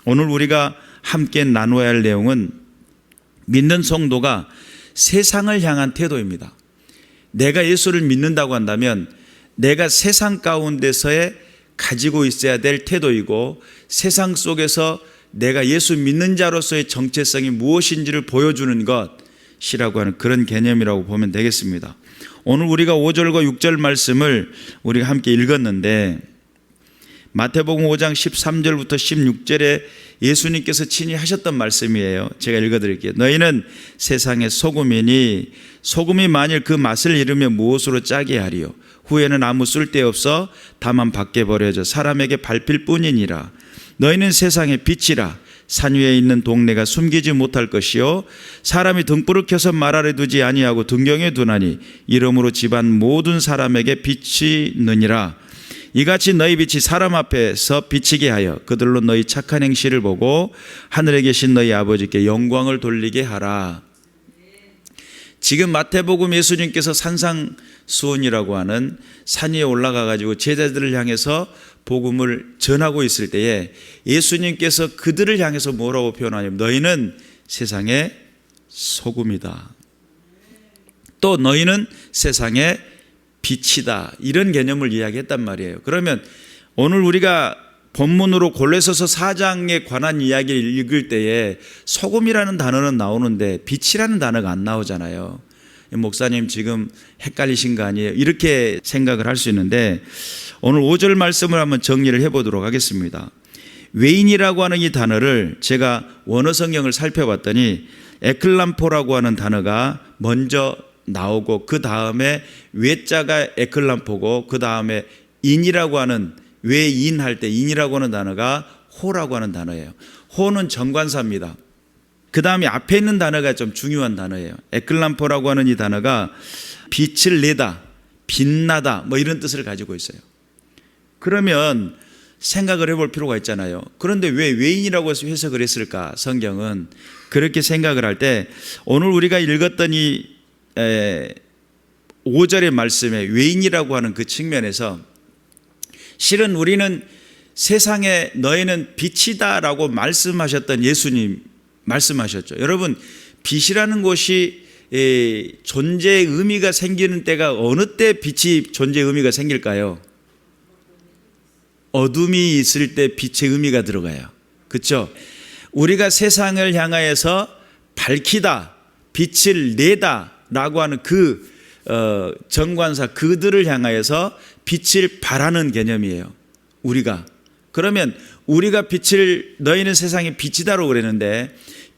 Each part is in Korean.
오늘 우리가 함께 나누어야 할 내용은 믿는 성도가 세상을 향한 태도입니다. 내가 예수를 믿는다고 한다면 내가 세상 가운데서의 가지고 있어야 될 태도이고, 세상 속에서 내가 예수 믿는 자로서의 정체성이 무엇인지를 보여주는 것이라고 하는 그런 개념이라고 보면 되겠습니다. 오늘 우리가 5절과 6절 말씀을 우리가 함께 읽었는데, 마태복음 5장 13절부터 16절에 예수님께서 친히 하셨던 말씀이에요. 제가 읽어드릴게요. 너희는 세상의 소금이니 소금이 만일 그 맛을 잃으면 무엇으로 짜게 하리요? 후에는 아무 쓸데없어 다만 밖에 버려져 사람에게 밟힐 뿐이니라. 너희는 세상의 빛이라. 산 위에 있는 동네가 숨기지 못할 것이요, 사람이 등불을 켜서 말 아래 두지 아니하고 등경에 두나니 이러므로 집안 모든 사람에게 빛이 느니라. 이같이 너희 빛이 사람 앞에서 비치게 하여 그들로 너희 착한 행실을 보고 하늘에 계신 너희 아버지께 영광을 돌리게 하라. 지금 마태복음 예수님께서 산상수훈이라고 하는 산 위에 올라가 가지고 제자들을 향해서 복음을 전하고 있을 때에 예수님께서 그들을 향해서 뭐라고 표현하냐면 너희는 세상의 소금이다. 또 너희는 세상의 빛이다. 이런 개념을 이야기했단 말이에요. 그러면 오늘 우리가 본문으로 골로새서 4장에 관한 이야기를 읽을 때에 소금이라는 단어는 나오는데 빛이라는 단어가 안 나오잖아요. 목사님 지금 헷갈리신 거 아니에요? 이렇게 생각을 할 수 있는데, 오늘 5절 말씀을 한번 정리를 해보도록 하겠습니다. 외인이라고 하는 이 단어를 제가 원어 성경을 살펴봤더니 에클람포라고 하는 단어가 먼저 나오고, 그 다음에 외자가 에클람포고, 그 다음에 인이라고 하는, 외인 할 때 인이라고 하는 단어가 호라고 하는 단어예요. 호는 정관사입니다. 그 다음에 앞에 있는 단어가 좀 중요한 단어예요. 에클람포라고 하는 이 단어가 빛을 내다, 빛나다 뭐 이런 뜻을 가지고 있어요. 그러면 생각을 해볼 필요가 있잖아요. 그런데 왜 외인이라고 해서 해석을 했을까? 성경은 그렇게 생각을 할 때 오늘 우리가 읽었던 이 5절의 말씀에 외인이라고 하는 그 측면에서 실은 우리는 세상에 너희는 빛이다 라고 말씀하셨던 예수님 말씀하셨죠. 여러분, 빛이라는 것이 존재의 의미가 생기는 때가 어느 때 빛이 존재의 의미가 생길까요? 어둠이 있을 때 빛의 의미가 들어가요. 그렇죠? 우리가 세상을 향하여서 밝히다, 빛을 내다 라고 하는 그 정관사, 그들을 향하여서 빛을 발하는 개념이에요. 우리가. 그러면 우리가 빛을, 너희는 세상의 빛이다라고 그랬는데,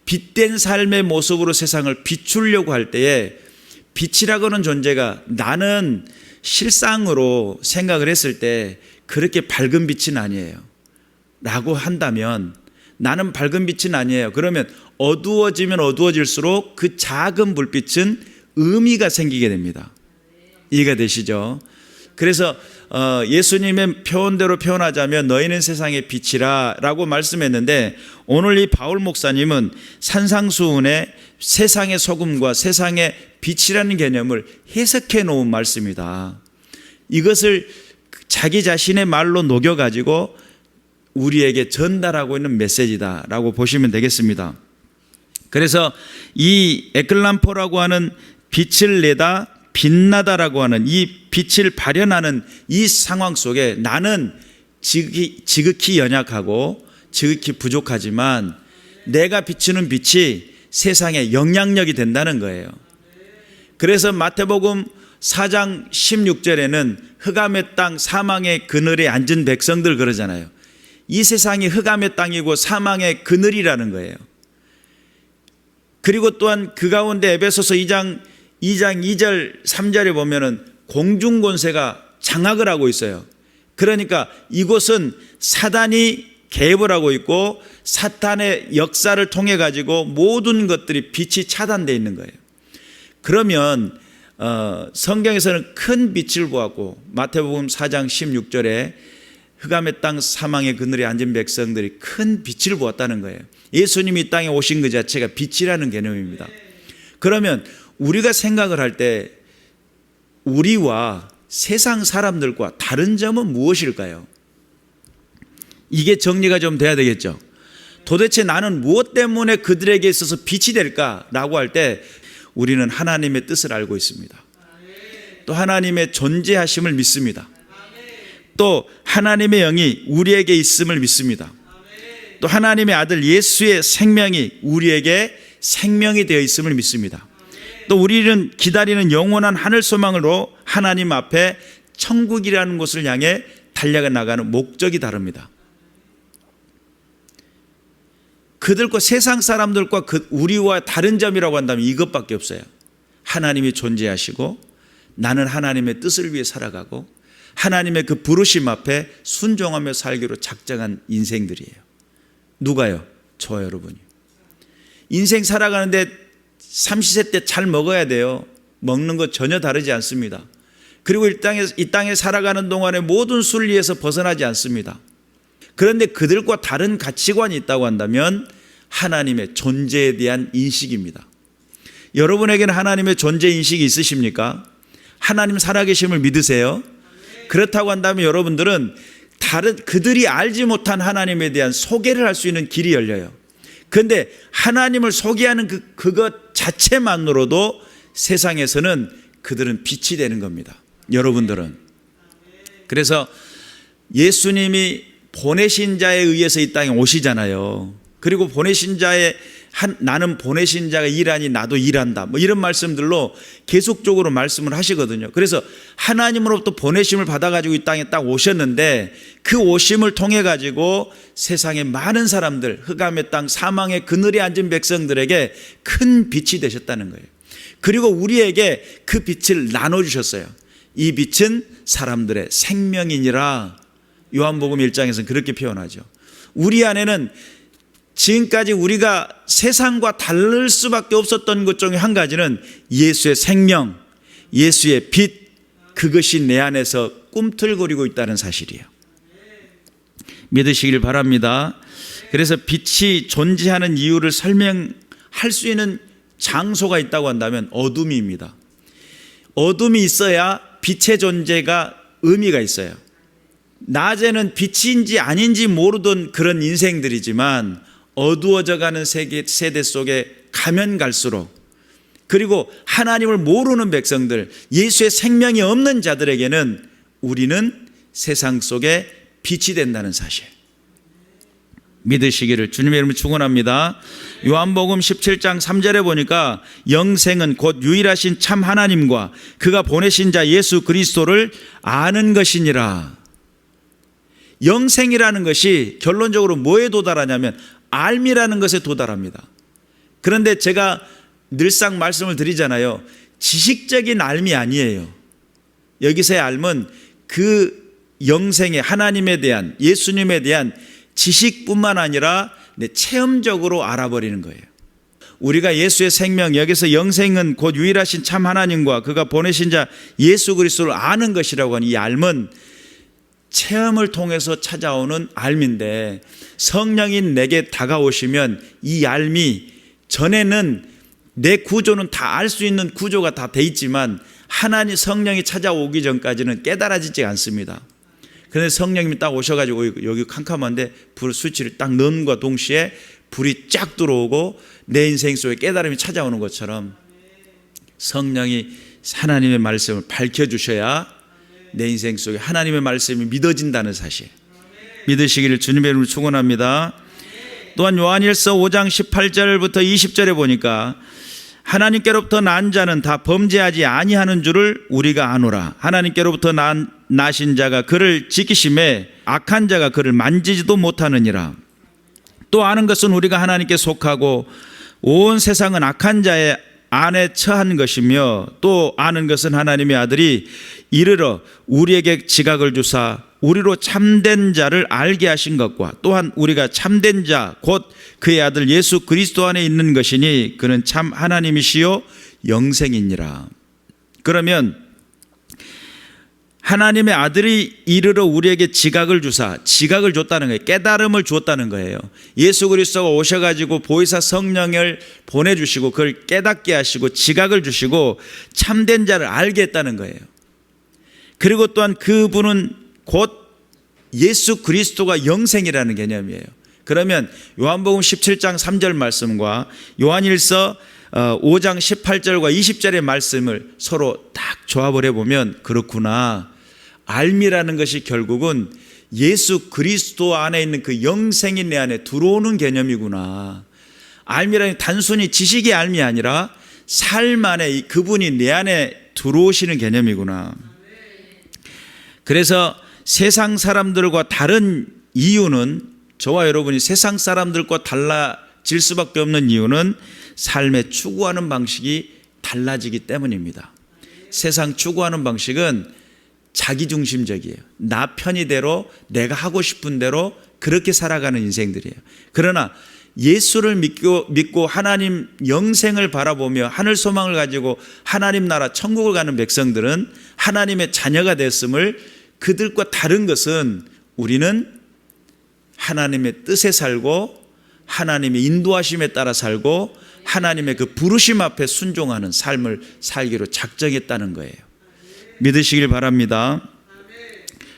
빛된 삶의 모습으로 세상을 비추려고 할 때에 빛이라고 하는 존재가 나는 실상으로 생각을 했을 때 그렇게 밝은 빛은 아니에요 라고 한다면, 나는 밝은 빛은 아니에요. 그러면 어두워지면 어두워질수록 그 작은 불빛은 의미가 생기게 됩니다. 이해가 되시죠? 그래서 예수님의 표현대로 표현하자면 너희는 세상의 빛이라 라고 말씀했는데, 오늘 이 바울 목사님은 산상수훈에 세상의 소금과 세상의 빛이라는 개념을 해석해 놓은 말씀이다. 이것을 자기 자신의 말로 녹여가지고 우리에게 전달하고 있는 메시지다 라고 보시면 되겠습니다. 그래서 이 에클람포라고 하는 빛을 내다, 빛나다라고 하는 이 빛을 발현하는 이 상황 속에 나는 지극히 연약하고 지극히 부족하지만 내가 비추는 빛이 세상에 영향력이 된다는 거예요. 그래서 마태복음 4장 16절에는 흑암의 땅 사망의 그늘에 앉은 백성들 그러잖아요. 이 세상이 흑암의 땅이고 사망의 그늘이라는 거예요. 그리고 또한 그 가운데 에베소서 2장 2절 3절에 보면은 공중권세가 장악을 하고 있어요. 그러니까 이곳은 사단이 개입을 하고 있고 사탄의 역사를 통해 가지고 모든 것들이 빛이 차단되어 있는 거예요. 그러면 성경에서는 큰 빛을 보았고, 마태복음 4장 16절에 흑암의 땅 사망의 그늘에 앉은 백성들이 큰 빛을 보았다는 거예요. 예수님이 이 땅에 오신 그 자체가 빛이라는 개념입니다. 그러면 우리가 생각을 할 때 우리와 세상 사람들과 다른 점은 무엇일까요? 이게 정리가 좀 돼야 되겠죠. 도대체 나는 무엇 때문에 그들에게 있어서 빛이 될까라고 할 때 우리는 하나님의 뜻을 알고 있습니다. 또 하나님의 존재하심을 믿습니다. 또 하나님의 영이 우리에게 있음을 믿습니다. 또 하나님의 아들 예수의 생명이 우리에게 생명이 되어 있음을 믿습니다. 또 우리는 기다리는 영원한 하늘 소망으로 하나님 앞에 천국이라는 곳을 향해 달려가 나가는 목적이 다릅니다. 그들과 세상 사람들과 우리와 다른 점이라고 한다면 이것밖에 없어요. 하나님이 존재하시고 나는 하나님의 뜻을 위해 살아가고 하나님의 그 부르심 앞에 순종하며 살기로 작정한 인생들이에요. 누가요? 저 여러분이. 인생 살아가는데 삼시세 때 잘 먹어야 돼요. 먹는 것 전혀 다르지 않습니다. 그리고 이 땅에 살아가는 동안에 모든 순리에서 벗어나지 않습니다. 그런데 그들과 다른 가치관이 있다고 한다면 하나님의 존재에 대한 인식입니다. 여러분에게는 하나님의 존재 인식이 있으십니까? 하나님 살아계심을 믿으세요? 그렇다고 한다면 여러분들은 그들이 알지 못한 하나님에 대한 소개를 할 수 있는 길이 열려요. 그런데 하나님을 소개하는 그것 자체만으로도 세상에서는 그들은 빛이 되는 겁니다. 여러분들은. 그래서 예수님이 보내신 자에 의해서 이 땅에 오시잖아요. 그리고 보내신 자의 나는 보내신 자가 일하니 나도 일한다. 뭐 이런 말씀들로 계속적으로 말씀을 하시거든요. 그래서 하나님으로부터 보내심을 받아가지고 이 땅에 딱 오셨는데 그 오심을 통해 가지고 세상의 많은 사람들, 흑암의 땅, 사망의 그늘에 앉은 백성들에게 큰 빛이 되셨다는 거예요. 그리고 우리에게 그 빛을 나눠주셨어요. 이 빛은 사람들의 생명이니라. 요한복음 1장에서는 그렇게 표현하죠. 우리 안에는 지금까지 우리가 세상과 다를 수밖에 없었던 것 중에 한 가지는 예수의 생명, 예수의 빛, 그것이 내 안에서 꿈틀거리고 있다는 사실이에요. 믿으시길 바랍니다. 그래서 빛이 존재하는 이유를 설명할 수 있는 장소가 있다고 한다면 어둠입니다. 어둠이 있어야 빛의 존재가 의미가 있어요. 낮에는 빛인지 아닌지 모르던 그런 인생들이지만 어두워져가는 세대 속에 가면 갈수록, 그리고 하나님을 모르는 백성들, 예수의 생명이 없는 자들에게는 우리는 세상 속에 빛이 된다는 사실 믿으시기를 주님의 이름으로 축원합니다. 요한복음 17장 3절에 보니까 영생은 곧 유일하신 참 하나님과 그가 보내신 자 예수 그리스도를 아는 것이니라. 영생이라는 것이 결론적으로 뭐에 도달하냐면 알미라는 것에 도달합니다. 그런데 제가 늘상 말씀을 드리잖아요. 지식적인 알미 아니에요. 여기서의 알은 그 영생의 하나님에 대한, 예수님에 대한 지식뿐만 아니라 체험적으로 알아버리는 거예요. 우리가 예수의 생명, 여기서 영생은 곧 유일하신 참 하나님과 그가 보내신 자 예수 그리스도를 아는 것이라고 하는 이 알은 체험을 통해서 찾아오는 알미인데, 성령이 내게 다가오시면 이 알미, 전에는 내 구조는 다 알 수 있는 구조가 다 돼 있지만 하나님 성령이 찾아오기 전까지는 깨달아지지 않습니다. 그런데 성령님이 딱 오셔가지고 여기 캄캄한데 불 스위치를 딱 넣음과 동시에 불이 쫙 들어오고 내 인생 속에 깨달음이 찾아오는 것처럼 성령이 하나님의 말씀을 밝혀주셔야 내 인생 속에 하나님의 말씀이 믿어진다는 사실 믿으시기를 주님의 이름으로 축원합니다. 또한 요한일서 5장 18절부터 20절에 보니까 하나님께로부터 난 자는 다 범죄하지 아니하는 줄을 우리가 아노라. 하나님께로부터 나신 자가 그를 지키심에 악한 자가 그를 만지지도 못하느니라. 또 아는 것은 우리가 하나님께 속하고 온 세상은 악한 자의 안에 처한 것이며, 또 아는 것은 하나님의 아들이 이르러 우리에게 지각을 주사 우리로 참된 자를 알게 하신 것과, 또한 우리가 참된 자 곧 그의 아들 예수 그리스도 안에 있는 것이니 그는 참 하나님이시요 영생이니라. 그러면 하나님의 아들이 이르러 우리에게 지각을 주사, 지각을 줬다는 거예요. 깨달음을 줬다는 거예요. 예수 그리스도가 오셔가지고 보혜사 성령을 보내주시고 그걸 깨닫게 하시고 지각을 주시고 참된 자를 알게 했다는 거예요. 그리고 또한 그분은 곧 예수 그리스도가 영생이라는 개념이에요. 그러면 요한복음 17장 3절 말씀과 요한일서 5장 18절과 20절의 말씀을 서로 딱 조합을 해보면 그렇구나. 알미라는 것이 결국은 예수 그리스도 안에 있는 그 영생이 내 안에 들어오는 개념이구나. 알미라는 단순히 지식의 알미 아니라 삶 안에 그분이 내 안에 들어오시는 개념이구나. 그래서 세상 사람들과 다른 이유는, 저와 여러분이 세상 사람들과 달라질 수밖에 없는 이유는 삶에 추구하는 방식이 달라지기 때문입니다. 세상 추구하는 방식은 자기중심적이에요. 나 편의대로 내가 하고 싶은 대로 그렇게 살아가는 인생들이에요. 그러나 예수를 믿고 하나님 영생을 바라보며 하늘 소망을 가지고 하나님 나라 천국을 가는 백성들은 하나님의 자녀가 됐음을, 그들과 다른 것은 우리는 하나님의 뜻에 살고 하나님의 인도하심에 따라 살고 하나님의 그 부르심 앞에 순종하는 삶을 살기로 작정했다는 거예요. 믿으시길 바랍니다.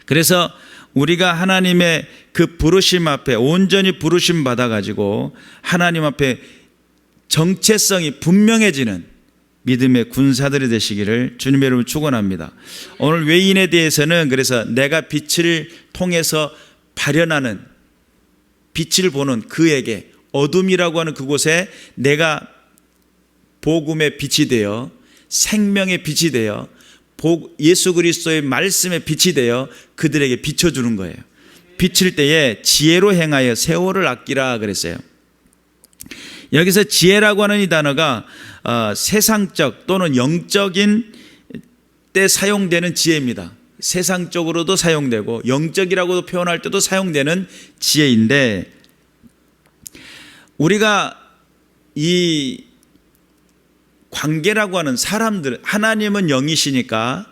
그래서 우리가 하나님의 그 부르심 앞에 온전히 부르심 받아가지고 하나님 앞에 정체성이 분명해지는 믿음의 군사들이 되시기를 주님의 이름으로 축원합니다. 오늘 외인에 대해서는 그래서 내가 빛을 통해서 발현하는, 빛을 보는 그에게, 어둠이라고 하는 그곳에 내가 복음의 빛이 되어 생명의 빛이 되어 예수 그리스도의 말씀의 빛이 되어 그들에게 비춰주는 거예요. 비칠 때에 지혜로 행하여 세월을 아끼라 그랬어요. 여기서 지혜라고 하는 이 단어가 세상적 또는 영적인 때 사용되는 지혜입니다. 세상적으로도 사용되고 영적이라고도 표현할 때도 사용되는 지혜인데, 우리가 이 관계라고 하는 사람들, 하나님은 영이시니까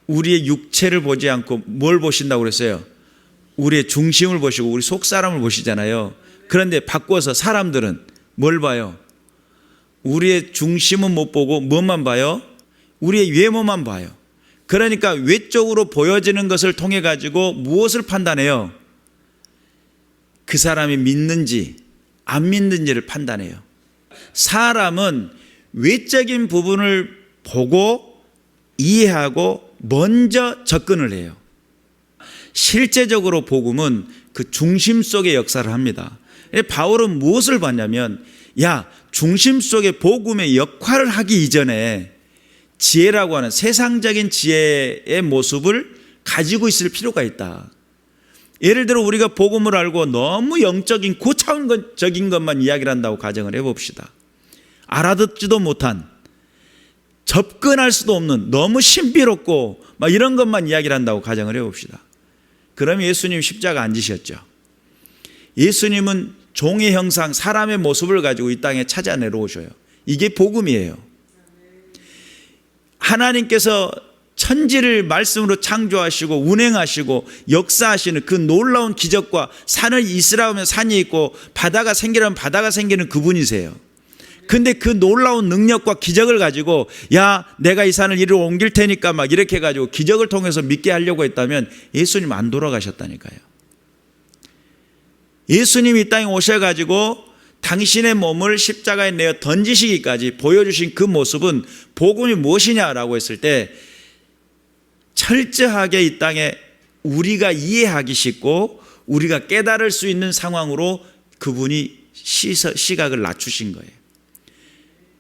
우리의 육체를 보지 않고 뭘 보신다고 그랬어요? 우리의 중심을 보시고 우리 속사람을 보시잖아요. 그런데 바꿔서 사람들은 뭘 봐요? 우리의 중심은 못 보고 뭐만 봐요? 우리의 외모만 봐요. 그러니까 외적으로 보여지는 것을 통해 가지고 무엇을 판단해요? 그 사람이 믿는지 안 믿는지를 판단해요. 사람은 외적인 부분을 보고 이해하고 먼저 접근을 해요. 실제적으로 복음은 그 중심 속의 역사를 합니다. 바울은 무엇을 봤냐면, 중심 속에 복음의 역할을 하기 이전에 지혜라고 하는 세상적인 지혜의 모습을 가지고 있을 필요가 있다. 예를 들어 우리가 복음을 알고 너무 영적인 고차원적인 것만 이야기를 한다고 가정을 해봅시다. 알아듣지도 못한, 접근할 수도 없는, 너무 신비롭고 막 이런 것만 이야기를 한다고 가정을 해봅시다. 그럼 예수님 십자가 안 지셨죠. 예수님은 종의 형상, 사람의 모습을 가지고 이 땅에 찾아 내려오셔요. 이게 복음이에요. 하나님께서 천지를 말씀으로 창조하시고 운행하시고 역사하시는 그 놀라운 기적과, 산을 이스라하면 산이 있고 바다가 생기려면 바다가 생기는 그분이세요. 근데 그 놀라운 능력과 기적을 가지고 내가 이 산을 이리로 옮길 테니까 막 이렇게 해가지고 기적을 통해서 믿게 하려고 했다면 예수님 안 돌아가셨다니까요. 예수님이 이 땅에 오셔가지고 당신의 몸을 십자가에 내어 던지시기까지 보여주신 그 모습은 복음이 무엇이냐라고 했을 때 철저하게 이 땅에 우리가 이해하기 쉽고 우리가 깨달을 수 있는 상황으로 그분이 시각을 낮추신 거예요.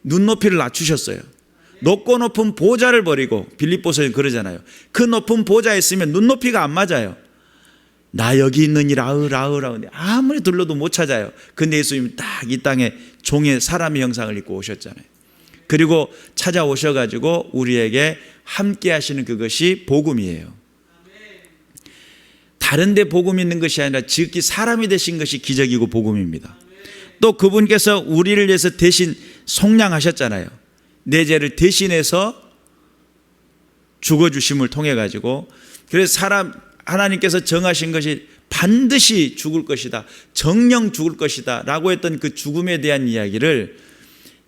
눈높이를 낮추셨어요. 높고 높은 보좌를 버리고, 빌립보서에 그러잖아요. 그 높은 보좌에 있으면 눈높이가 안 맞아요. 나 여기 있느니라 하는데 아무리 둘러도 못 찾아요. 근데 예수님이 딱 이 땅에 종의 사람의 형상을 입고 오셨잖아요. 그리고 찾아오셔가지고 우리에게 함께 하시는 그것이 복음이에요. 다른 데 복음이 있는 것이 아니라 지극히 사람이 되신 것이 기적이고 복음입니다. 또 그분께서 우리를 위해서 대신 속량하셨잖아요. 내 죄를 대신해서 죽어주심을 통해 가지고, 그래서 하나님께서 정하신 것이 반드시 죽을 것이다, 정령 죽을 것이다 라고 했던 그 죽음에 대한 이야기를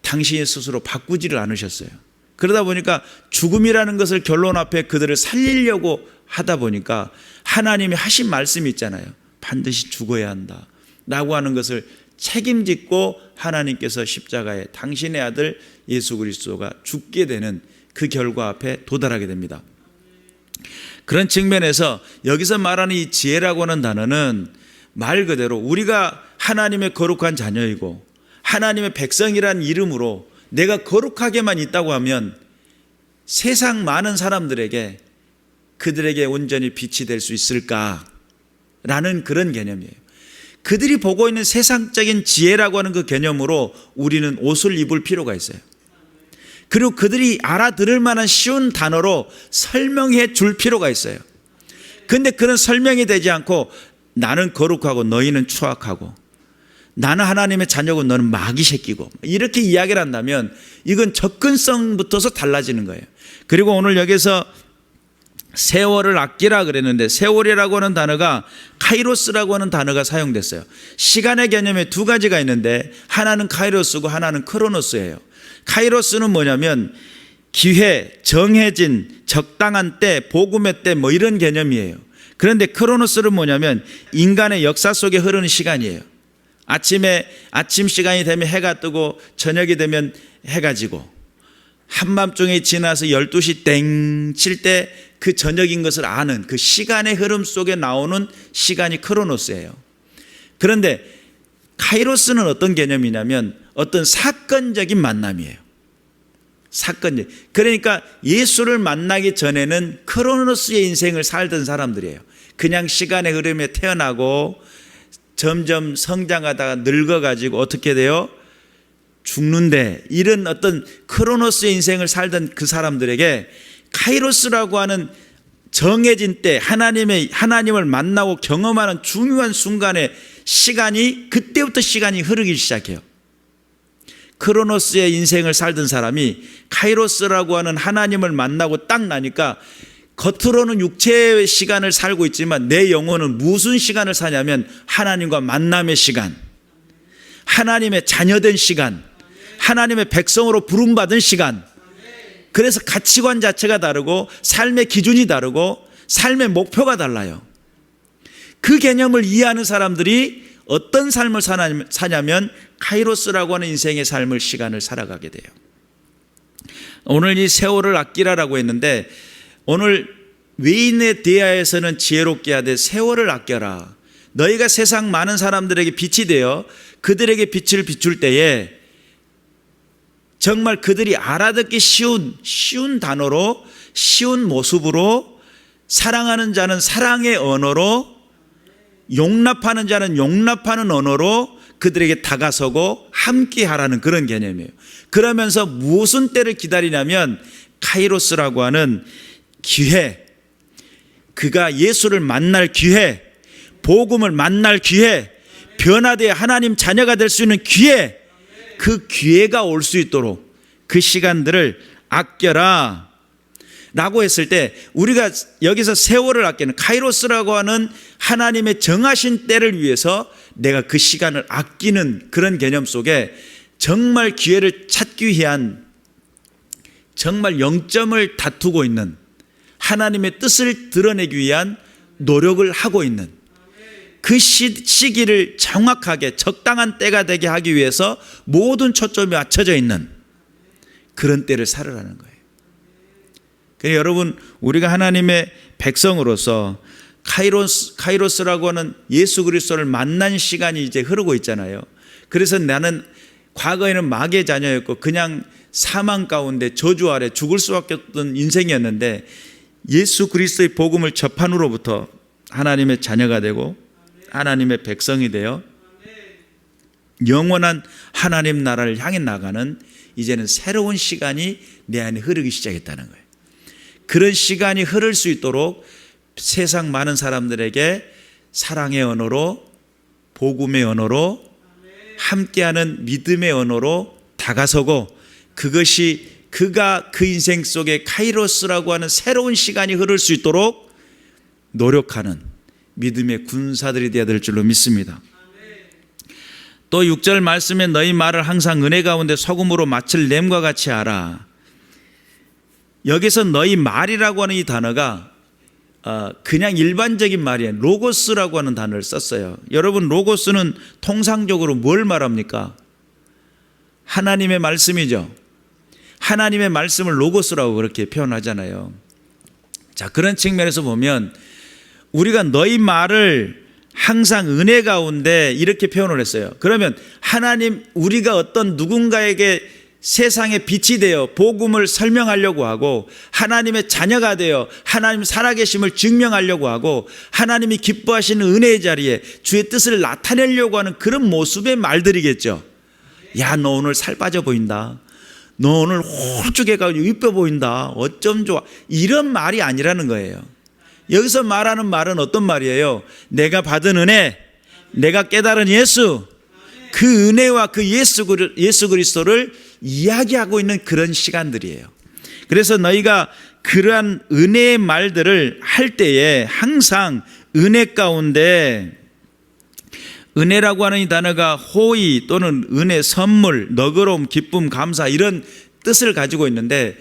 당신이 스스로 바꾸지를 않으셨어요. 그러다 보니까 죽음이라는 것을 결론 앞에 그들을 살리려고 하다 보니까 하나님이 하신 말씀이 있잖아요. 반드시 죽어야 한다. 라고 하는 것을 책임짓고 하나님께서 십자가에 당신의 아들 예수 그리스도가 죽게 되는 그 결과 앞에 도달하게 됩니다. 그런 측면에서 여기서 말하는 이 지혜라고 하는 단어는 말 그대로 우리가 하나님의 거룩한 자녀이고 하나님의 백성이란 이름으로 내가 거룩하게만 있다고 하면 세상 많은 사람들에게 그들에게 온전히 빛이 될 수 있을까라는 그런 개념이에요. 그들이 보고 있는 세상적인 지혜라고 하는 그 개념으로 우리는 옷을 입을 필요가 있어요. 그리고 그들이 알아들을 만한 쉬운 단어로 설명해 줄 필요가 있어요. 그런데 그런 설명이 되지 않고 나는 거룩하고 너희는 추악하고 나는 하나님의 자녀고 너는 마귀 새끼고 이렇게 이야기를 한다면 이건 접근성부터서 달라지는 거예요. 그리고 오늘 여기서 세월을 아끼라 그랬는데 세월이라고 하는 단어가 카이로스라고 하는 단어가 사용됐어요. 시간의 개념에 두 가지가 있는데 하나는 카이로스고 하나는 크로노스예요. 카이로스는 뭐냐면 기회, 정해진, 적당한 때, 복음의 때 뭐 이런 개념이에요. 그런데 크로노스는 뭐냐면 인간의 역사 속에 흐르는 시간이에요. 아침 시간이 되면 해가 뜨고 저녁이 되면 해가 지고 한밤중에 지나서 12시 땡 칠 때 그 저녁인 것을 아는 그 시간의 흐름 속에 나오는 시간이 크로노스예요. 그런데 카이로스는 어떤 개념이냐면 어떤 사건적인 만남이에요. 그러니까 예수를 만나기 전에는 크로노스의 인생을 살던 사람들이에요. 그냥 시간의 흐름에 태어나고 점점 성장하다가 늙어가지고 어떻게 돼요? 죽는데 이런 어떤 크로노스의 인생을 살던 그 사람들에게 카이로스라고 하는 정해진 때 하나님을 만나고 경험하는 중요한 순간의 시간이 그때부터 시간이 흐르기 시작해요. 크로노스의 인생을 살던 사람이 카이로스라고 하는 하나님을 만나고 딱 나니까 겉으로는 육체의 시간을 살고 있지만 내 영혼은 무슨 시간을 사냐면 하나님과 만남의 시간, 하나님의 자녀된 시간, 하나님의 백성으로 부름받은 시간. 그래서 가치관 자체가 다르고 삶의 기준이 다르고 삶의 목표가 달라요. 그 개념을 이해하는 사람들이 어떤 삶을 사냐면 카이로스라고 하는 인생의 삶을 시간을 살아가게 돼요. 오늘 이 세월을 아끼라라고 했는데 오늘 외인에 대하여서는 지혜롭게 하되 세월을 아껴라. 너희가 세상 많은 사람들에게 빛이 되어 그들에게 빛을 비출 때에 정말 그들이 알아듣기 쉬운 단어로 쉬운 모습으로 사랑하는 자는 사랑의 언어로 용납하는 자는 용납하는 언어로 그들에게 다가서고 함께 하라는 그런 개념이에요. 그러면서 무슨 때를 기다리냐면 카이로스라고 하는 기회, 그가 예수를 만날 기회, 복음을 만날 기회, 변화되어 하나님 자녀가 될 수 있는 기회, 그 기회가 올 수 있도록 그 시간들을 아껴라 라고 했을 때 우리가 여기서 세월을 아끼는 카이로스라고 하는 하나님의 정하신 때를 위해서 내가 그 시간을 아끼는 그런 개념 속에 정말 기회를 찾기 위한 정말 영점을 다투고 있는 하나님의 뜻을 드러내기 위한 노력을 하고 있는 그 시기를 정확하게 적당한 때가 되게 하기 위해서 모든 초점이 맞춰져 있는 그런 때를 살으라는 거예요. 그래서 여러분 우리가 하나님의 백성으로서 카이로스라고 하는 예수 그리스도를 만난 시간이 이제 흐르고 있잖아요. 그래서 나는 과거에는 마귀의 자녀였고 그냥 사망 가운데 저주 아래 죽을 수밖에 없던 인생이었는데 예수 그리스도의 복음을 접한 후로부터 하나님의 자녀가 되고 하나님의 백성이 되어 영원한 하나님 나라를 향해 나가는 이제는 새로운 시간이 내 안에 흐르기 시작했다는 거예요. 그런 시간이 흐를 수 있도록 세상 많은 사람들에게 사랑의 언어로 복음의 언어로 함께하는 믿음의 언어로 다가서고 그것이 그가 그 인생 속에 카이로스라고 하는 새로운 시간이 흐를 수 있도록 노력하는 믿음의 군사들이 되어야 될 줄로 믿습니다. 또 6절 말씀에 너희 말을 항상 은혜 가운데 소금으로 마칠 램과 같이 하라. 여기서 너희 말이라고 하는 이 단어가 그냥 일반적인 말이에요. 로고스라고 하는 단어를 썼어요. 여러분, 로고스는 통상적으로 뭘 말합니까? 하나님의 말씀이죠. 하나님의 말씀을 로고스라고 그렇게 표현하잖아요. 자, 그런 측면에서 보면 우리가 너희 말을 항상 은혜 가운데 이렇게 표현을 했어요. 그러면 하나님, 우리가 어떤 누군가에게 세상의 빛이 되어 복음을 설명하려고 하고 하나님의 자녀가 되어 하나님 살아계심을 증명하려고 하고 하나님이 기뻐하시는 은혜의 자리에 주의 뜻을 나타내려고 하는 그런 모습의 말들이겠죠. 야, 너 오늘 살 빠져 보인다. 너 오늘 홀쭉해가지고 이뻐 보인다. 어쩜 좋아. 이런 말이 아니라는 거예요. 여기서 말하는 말은 어떤 말이에요? 내가 받은 은혜, 내가 깨달은 예수, 그 은혜와 그 예수 그리스도를 이야기하고 있는 그런 시간들이에요. 그래서 너희가 그러한 은혜의 말들을 할 때에 항상 은혜 가운데, 은혜라고 하는 이 단어가 호의 또는 은혜, 선물, 너그러움, 기쁨, 감사 이런 뜻을 가지고 있는데,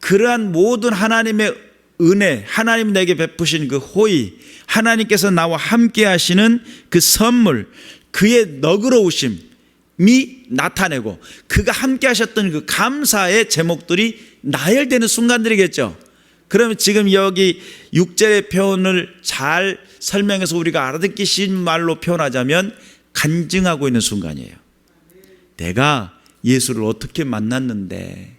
그러한 모든 하나님의 은혜, 하나님 내게 베푸신 그 호의, 하나님께서 나와 함께 하시는 그 선물, 그의 너그러우심이 나타내고 그가 함께 하셨던 그 감사의 제목들이 나열되는 순간들이겠죠. 그러면 지금 여기 6절의 표현을 잘 설명해서 우리가 알아듣기 쉬운 말로 표현하자면 간증하고 있는 순간이에요. 내가 예수를 어떻게 만났는데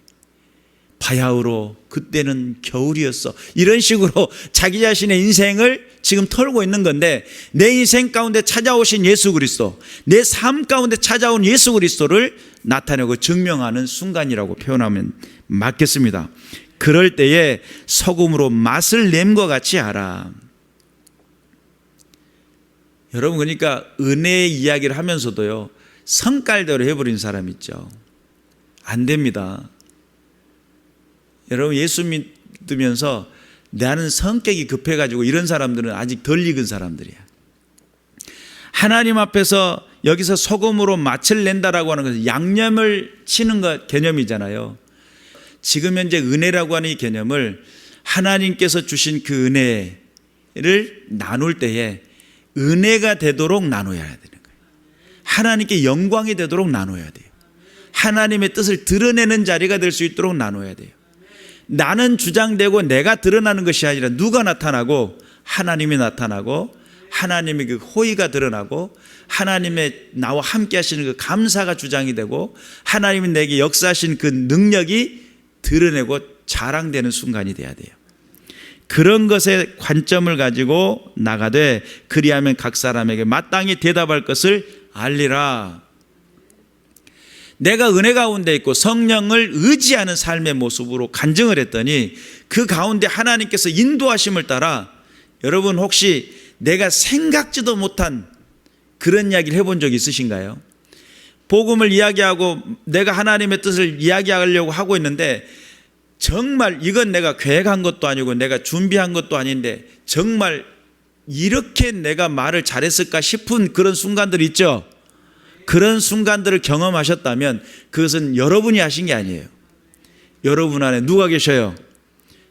바야흐로 그때는 겨울이었어. 이런 식으로 자기 자신의 인생을 지금 털고 있는 건데, 내 인생 가운데 찾아오신 예수 그리스도, 내 삶 가운데 찾아온 예수 그리스도를 나타내고 증명하는 순간이라고 표현하면 맞겠습니다. 그럴 때에 소금으로 맛을 냄과 같이 하라. 여러분, 그러니까 은혜의 이야기를 하면서도요, 성깔대로 해버린 사람 있죠. 안 됩니다. 여러분, 예수 믿으면서 나는 성격이 급해가지고 이런 사람들은 아직 덜 익은 사람들이야. 하나님 앞에서 여기서 소금으로 맛을 낸다라고 하는 것은 양념을 치는 것 개념이잖아요. 지금 현재 은혜라고 하는 이 개념을 하나님께서 주신 그 은혜를 나눌 때에 은혜가 되도록 나눠야 되는 거예요. 하나님께 영광이 되도록 나눠야 돼요. 하나님의 뜻을 드러내는 자리가 될 수 있도록 나눠야 돼요. 나는 주장되고 내가 드러나는 것이 아니라 누가 나타나고 하나님이 나타나고 하나님의 그 호의가 드러나고 하나님의 나와 함께 하시는 그 감사가 주장이 되고 하나님이 내게 역사하신 그 능력이 드러내고 자랑되는 순간이 돼야 돼요. 그런 것에 관점을 가지고 나가되 그리하면 각 사람에게 마땅히 대답할 것을 알리라. 내가 은혜 가운데 있고 성령을 의지하는 삶의 모습으로 간증을 했더니 그 가운데 하나님께서 인도하심을 따라, 여러분 혹시 내가 생각지도 못한 그런 이야기를 해본 적 있으신가요? 복음을 이야기하고 내가 하나님의 뜻을 이야기하려고 하고 있는데 정말 이건 내가 계획한 것도 아니고 내가 준비한 것도 아닌데 정말 이렇게 내가 말을 잘했을까 싶은 그런 순간들 있죠. 그런 순간들을 경험하셨다면 그것은 여러분이 하신 게 아니에요. 여러분 안에 누가 계셔요?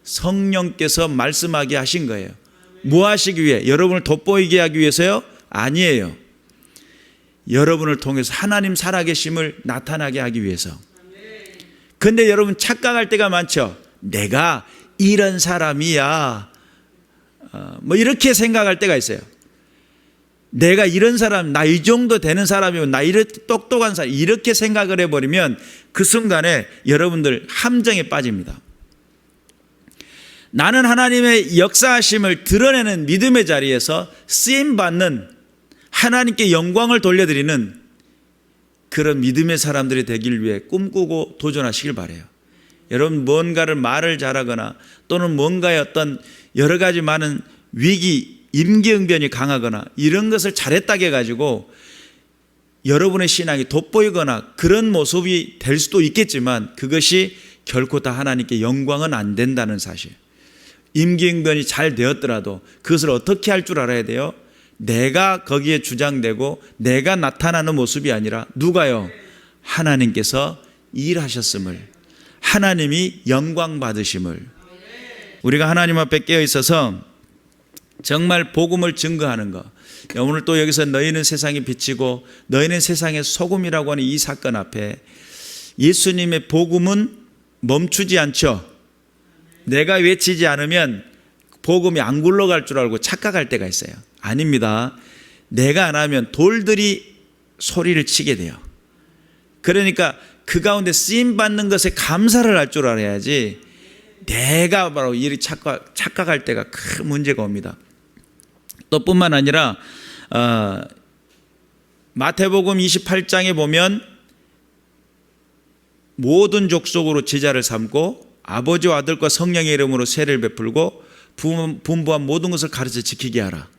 성령께서 말씀하게 하신 거예요. 뭐 하시기 위해? 여러분을 돋보이게 하기 위해서요? 아니에요. 여러분을 통해서 하나님 살아계심을 나타나게 하기 위해서. 근데 여러분 착각할 때가 많죠. 내가 이런 사람이야. 뭐 이렇게 생각할 때가 있어요. 내가 이런 사람, 나 이 정도 되는 사람이고 나 이렇게 똑똑한 사람, 이렇게 생각을 해버리면 그 순간에 여러분들 함정에 빠집니다. 나는 하나님의 역사하심을 드러내는 믿음의 자리에서 쓰임받는, 하나님께 영광을 돌려드리는 그런 믿음의 사람들이 되길 위해 꿈꾸고 도전하시길 바라요. 여러분, 뭔가를 말을 잘하거나 또는 뭔가의 어떤 여러 가지 많은 위기, 임기응변이 강하거나 이런 것을 잘했다고 해가지고 여러분의 신앙이 돋보이거나 그런 모습이 될 수도 있겠지만 그것이 결코 다 하나님께 영광은 안 된다는 사실. 임기응변이 잘 되었더라도 그것을 어떻게 할 줄 알아야 돼요? 내가 거기에 주장되고 내가 나타나는 모습이 아니라 누가요? 하나님께서 일하셨음을, 하나님이 영광 받으심을. 우리가 하나님 앞에 깨어 있어서 정말 복음을 증거하는 것. 오늘 또 여기서 너희는 세상의 빛이고 너희는 세상의 소금이라고 하는 이 사건 앞에 예수님의 복음은 멈추지 않죠. 내가 외치지 않으면 복음이 안 굴러갈 줄 알고 착각할 때가 있어요. 아닙니다. 내가 안 하면 돌들이 소리를 치게 돼요. 그러니까 그 가운데 쓰임 받는 것에 감사를 할 줄 알아야지 내가 바로 이리 착각할 때가 큰 문제가 옵니다. 또 뿐만 아니라 마태복음 28장에 보면 모든 족속으로 제자를 삼고 아버지와 아들과 성령의 이름으로 세례를 베풀고 분부한 모든 것을 가르쳐 지키게 하라.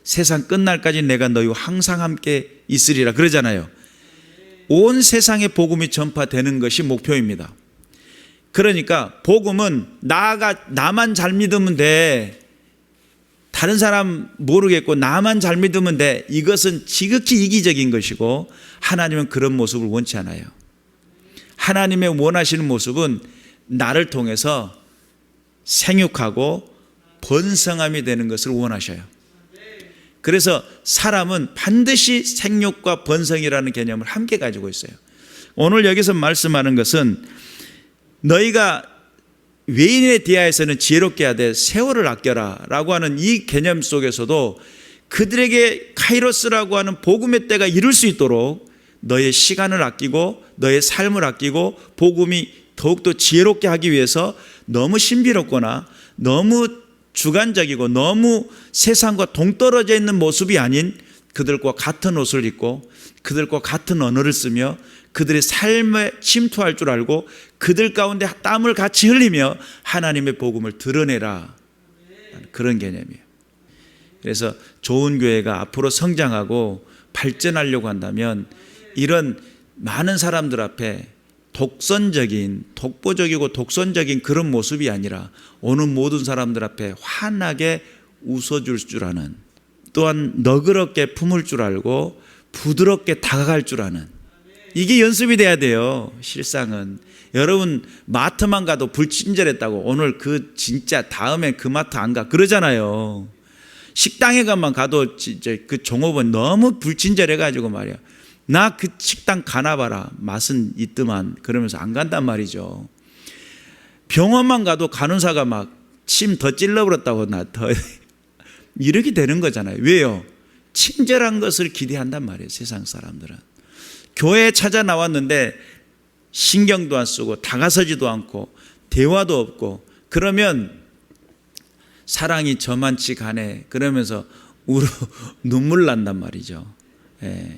세상 끝날까지 내가 너희와 항상 함께 있으리라 그러잖아요. 온 세상에 복음이 전파되는 것이 목표입니다. 그러니까 복음은 나만 잘 믿으면 돼. 다른 사람 모르겠고 나만 잘 믿으면 돼. 이것은 지극히 이기적인 것이고 하나님은 그런 모습을 원치 않아요. 하나님의 원하시는 모습은 나를 통해서 생육하고 번성함이 되는 것을 원하셔요. 그래서 사람은 반드시 생육과 번성이라는 개념을 함께 가지고 있어요. 오늘 여기서 말씀하는 것은 너희가 외인에 대하여서는 지혜롭게 하되 세월을 아껴라 라고 하는 이 개념 속에서도 그들에게 카이로스라고 하는 복음의 때가 이룰 수 있도록 너의 시간을 아끼고 너의 삶을 아끼고 복음이 더욱더 지혜롭게 하기 위해서 너무 신비롭거나 너무 주관적이고 너무 세상과 동떨어져 있는 모습이 아닌 그들과 같은 옷을 입고 그들과 같은 언어를 쓰며 그들의 삶에 침투할 줄 알고 그들 가운데 땀을 같이 흘리며 하나님의 복음을 드러내라. 그런 개념이에요. 그래서 좋은 교회가 앞으로 성장하고 발전하려고 한다면 이런 많은 사람들 앞에 독보적이고 독선적인 그런 모습이 아니라 오는 모든 사람들 앞에 환하게 웃어줄 줄 아는, 또한 너그럽게 품을 줄 알고 부드럽게 다가갈 줄 아는, 이게 연습이 돼야 돼요. 실상은 여러분 마트만 가도 불친절했다고 오늘 그 진짜 다음엔 그 마트 안 가 그러잖아요. 식당에 가도 진짜 그 종업원 너무 불친절해가지고 말이야. 나 그 식당 가나봐라. 맛은 있더만. 그러면서 안 간단 말이죠. 병원만 가도 간호사가 막 침 더 찔러버렸다고 이렇게 되는 거잖아요. 왜요? 친절한 것을 기대한단 말이에요. 세상 사람들은. 교회에 찾아 나왔는데 신경도 안 쓰고 다가서지도 않고 대화도 없고 그러면 사랑이 저만치 가네 그러면서 눈물 난단 말이죠.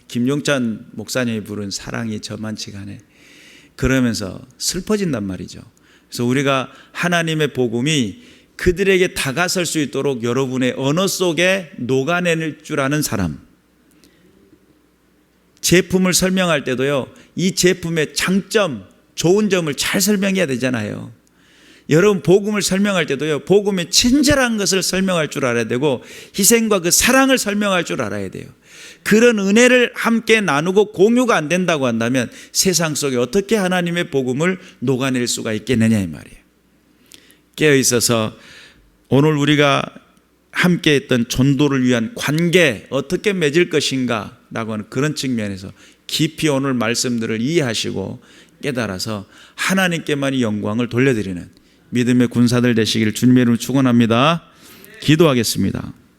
김용찬 목사님이 부른 사랑이 저만치 가네 그러면서 슬퍼진단 말이죠. 그래서 우리가 하나님의 복음이 그들에게 다가설 수 있도록 여러분의 언어 속에 녹아낼 줄 아는 사람, 제품을 설명할 때도요 이 제품의 장점, 좋은 점을 잘 설명해야 되잖아요. 여러분 복음을 설명할 때도요 복음의 친절한 것을 설명할 줄 알아야 되고 희생과 그 사랑을 설명할 줄 알아야 돼요. 그런 은혜를 함께 나누고 공유가 안 된다고 한다면 세상 속에 어떻게 하나님의 복음을 녹아낼 수가 있겠느냐 이 말이에요. 깨어있어서 오늘 우리가 함께 했던 전도를 위한 관계 어떻게 맺을 것인가 라고 하는 그런 측면에서 깊이 오늘 말씀들을 이해하시고 깨달아서 하나님께만이 영광을 돌려드리는 믿음의 군사들 되시기를 주님의 이름으로 축원합니다. 기도하겠습니다.